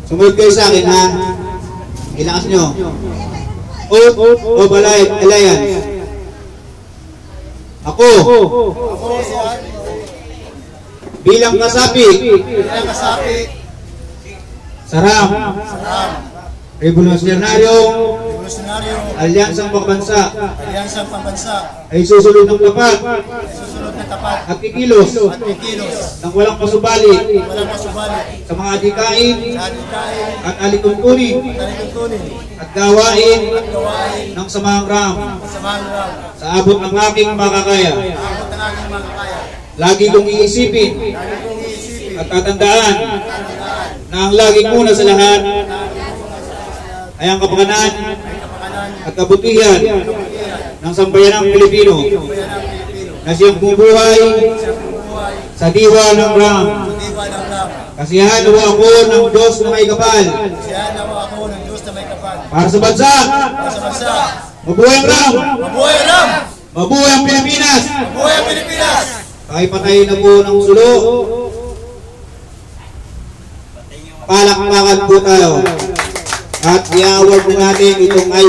Sumunod kayo sa akin, ha? Ilakas nyo. Oath of Alliance. Ako, bilang kasapi, Saram, Revolusyonaryong Alyansang Pambansa, ay susunod ng tapat at kikilos ng walang pasubali sa mga adikain at alituntunin at gawain ng samahang ram sa abot ng aking makakaya. Lagi kong iisipin at tatandaan na ang laging una sa lahat ay ang kapakanan at kabutihan ng sambayanang Pilipino na siyang bumubuhay sa diwa ng Ram. Kasiyahan nawa ako ng Diyos na may kapal para sa bansa. Mabuhay ang Ram! Mabuhay ang Pilipinas! Kahit patayin na po ng sulo, palakpakan po tayo at i-award natin itong